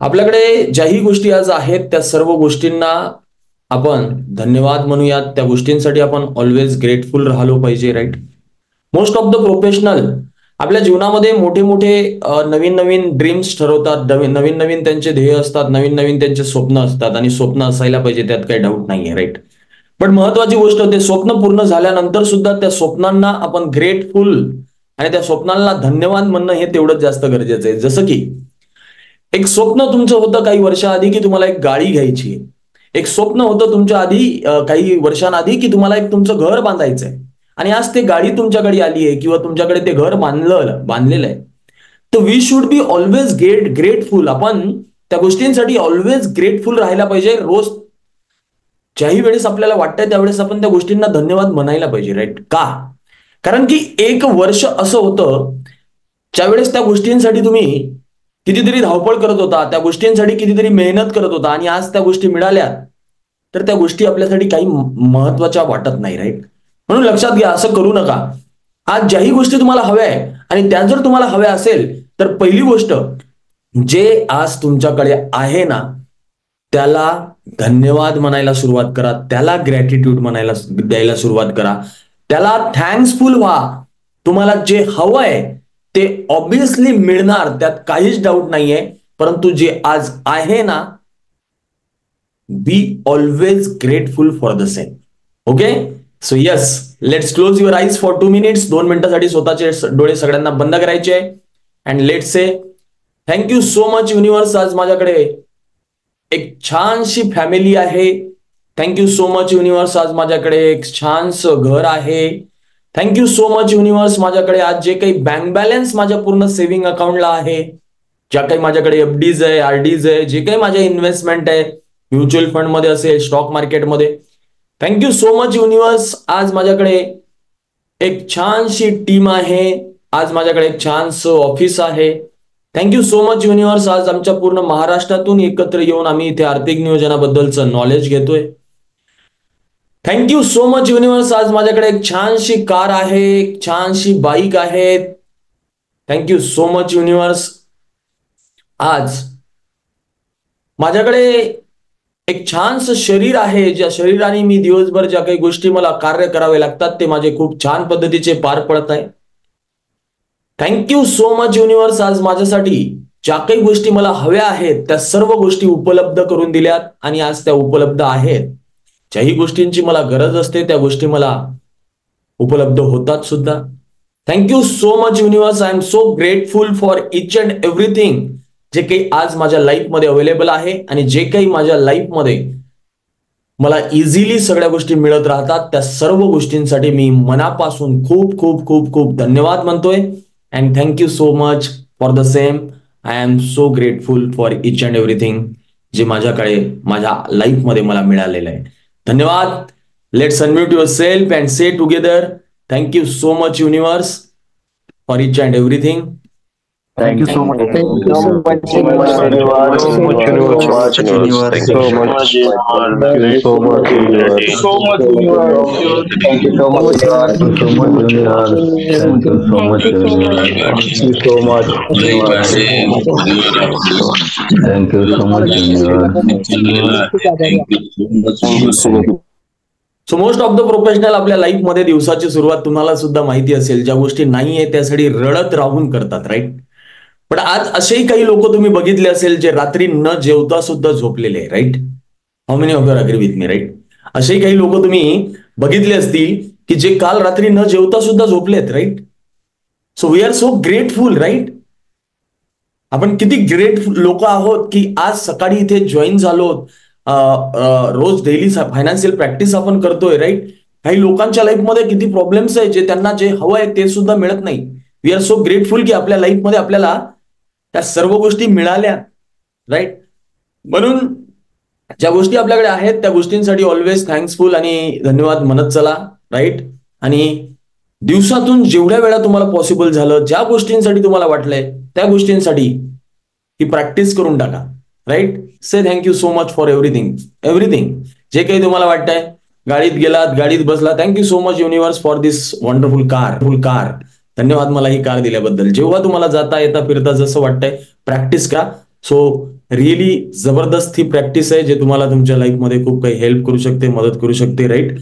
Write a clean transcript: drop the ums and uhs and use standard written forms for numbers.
आपल्याकडे ज्याही गोष्टी आज आहेत त्या सर्व गोष्टींना आपण धन्यवाद म्हणूयात. त्या गोष्टींसाठी आपण ऑलवेज ग्रेटफुल राहिलो पाहिजे, right. Most of the professional आपल्या जीवनामध्ये मोठे मोठे नवीन नवीन ड्रीम्स ठरवतात, नवीन नवीन त्यांचे ध्येय असतात, नवीन नवीन त्यांचे स्वप्न असतात आणि स्वप्न असायला पाहिजे, त्यात काही डाऊट नाहीये, राईट. पण महत्वाची गोष्ट होते, स्वप्न पूर्ण झाल्यानंतर सुद्धा त्या स्वप्नांना आपण ग्रेटफुल आणि त्या स्वप्नांना धन्यवाद म्हणणं हे तेवढंच जास्त गरजेचं आहे. जसं की एक स्वप्न तुमचं होतं काही वर्षाआधी की तुम्हाला एक गाडी घ्यायची. एक स्वप्न होतं तुमच्या आधी काही वर्षांआधी की तुम्हाला एक तुमचं घर बांधायचंय आणि आज ते गाडी तुमच्याकडे आली आहे किंवा तुमच्याकडे ते घर बांधलेलं आहे. तर we should be always grateful. आपण त्या गोष्टींसाठी ऑलवेज ग्रेटफुल राहायला पाहिजे. रोज ज्याही वेळेस आपल्याला वाटतंय त्यावेळेस आपण त्या गोष्टींना धन्यवाद म्हणायला पाहिजे, राईट. का? कारण की एक वर्ष असं होतं ज्यावेळेस त्या गोष्टींसाठी तुम्ही कितीतरी धावपळ करत होता, त्या गोष्टींसाठी कितीतरी मेहनत करत होता आणि आज त्या गोष्टी मिळाल्या तर त्या गोष्टी आपल्यासाठी काही महत्वाच्या वाटत नाही, राईट. म्हणून लक्षात घ्या, असं करू नका. आज ज्याही गोष्टी तुम्हाला हव्या आहे आणि त्या जर तुम्हाला हव्या असेल तर पहिली गोष्ट, जे आज तुमच्याकडे आहे ना त्याला धन्यवाद म्हणायला सुरुवात करा, त्याला ग्रॅटिट्यूड म्हणायला द्यायला सुरुवात करा, त्याला थँक्सफुल व्हा. तुम्हाला जे हवंय ते ऑब्विसली मिळणार, त्यात काहीच डाऊट नाहीये. परंतु जे आज आहे ना, बी always grateful for the same. Okay, so yes, let's close your eyes for 2 minutes. 2 मिनिटांसाठी स्वतःचे डोळे सगळ्यांना बंद करायचे and let's say thank you so much universe. आज माझ्याकडे एक छानशी फॅमिली आहे. Thank you so much universe. आज माझ्याकडे एक छानसं घर आहे. Thank you so much universe. माझ्याकडे आज जे काही बँक बॅलन्स माझ्या पूर्ण सेव्हिंग अकाउंटला आहे, ज्या काही माझ्याकडे एफडीज आहे, आरडीज आहे, जे काही माझ्या इन्व्हेस्टमेंट आहे, म्युच्युअल फंड मध्ये असेल, स्टॉक मार्केटमध्ये, थँक्यू सो मच युनिव्हर्स. आज माझ्याकडे एक छानशी टीम आहे. आज माझ्याकडे एक छानसं ऑफिस आहे. Thank you so much universe. आज आमच्या पूर्ण महाराष्ट्रातून एकत्र येऊन आम्ही इथे आर्थिक नियोजनाबद्दलचं नॉलेज घेतोय. Thank you so much universe. आज माझ्याकडे एक छानशी कार आहे, एक छानशी बाईक आहे. Thank you so much universe. आज माझ्याकडे एक छानसं शरीर आहे, ज्या शरीराने मी दिवसभर ज्या काही गोष्टी मला कार्य करावे लागतात ते माझे खूप छान पद्धतीचे पार पडत आहे. Thank you so much universe. आज माझ्यासाठी ज्या काही गोष्टी मला हव्या आहेत त्या सर्व गोष्टी उपलब्ध करून दिल्यात आणि आज त्या उपलब्ध आहेत. ज्याही गोष्टींची मला गरज असते त्या गोष्टी मला उपलब्ध होतात सुद्धा. Thank you so much universe. I am so grateful for each and everything जे काही आज माझ्या लाईफमध्ये अवेलेबल आहे आणि जे काही माझ्या लाईफमध्ये मला इझिली सगळ्या गोष्टी मिळत राहतात त्या सर्व गोष्टींसाठी मी मनापासून खूप खूप खूप खूप धन्यवाद म्हणतोय. And thank you so much for the same. I am so grateful for each and everything जे माझ्याकडे माझ्या लाईफमध्ये मला मिळालेलं आहे. धन्यवाद. Let's unmute your self and say together thank you so much universe for each and everything. Thank you so much. Thank you so much, universe. Thank you so much, universe. Thank you so much, universe. Thank you so much, universe. So much, universe. Thank you so much, universe. Thank you so much, universe. Thank you so much, universe. Thank you so much, universe. Thank you so much, universe. So most of the professional आपल्या लाईफमध्ये दिवसाची सुरुवात तुम्हाला सुद्धा माहिती असेल, ज्या गोष्टी नाहीये त्यासाठी रडत राहून करतात, राईट. पण आज असेही काही लोक तुम्ही बघितले असेल जे रात्री न जेवता सुद्धा झोपलेले आहे, right. How many of you agree with me, right. असेही काही लोक तुम्ही बघितले असतील की जे काल रात्री न जेवता सुद्धा झोपलेत, right. So we are so grateful, right. आपण किती ग्रेटफुल लोक आहोत की आज सकाळी इथे जॉईन झालो. रोज डेली फायनान्शियल प्रॅक्टिस आपण करतोय, राईट. काही लोकांच्या लाईफमध्ये किती प्रॉब्लेम्स आहे, जे त्यांना जे हवं आहे ते सुद्धा मिळत नाही. वी आर सो ग्रेटफुल की आपल्या लाईफमध्ये आपल्याला त्या सर्व गोष्टी मिळाल्या, राईट. म्हणून ज्या गोष्टी आपल्याकडे आहेत त्या गोष्टींसाठी ऑलवेज थँक्सफुल आणि धन्यवाद म्हणत चला, राईट. आणि दिवसातून जेवढ्या वेळा तुम्हाला पॉसिबल झालं, ज्या गोष्टींसाठी तुम्हाला वाटलंय त्या गोष्टींसाठी ही प्रॅक्टिस करून टाका, right. Say thank you so much for everything. जे काही तुम्हाला वाटतंय, गाडीत गेलात, गाडीत बसला, thank you so much universe for this wonderful car. धन्यवाद मला ही कार दिल्याबद्दल. जेव्हा तुम्हाला जाता येता फिरता जसं वाटतंय प्रॅक्टिस करा. सो रिअली जबरदस्त ही प्रॅक्टिस आहे जे तुम्हाला तुमच्या लाईफमध्ये खूप काही हेल्प करू शकते, मदत करू शकते, राईट.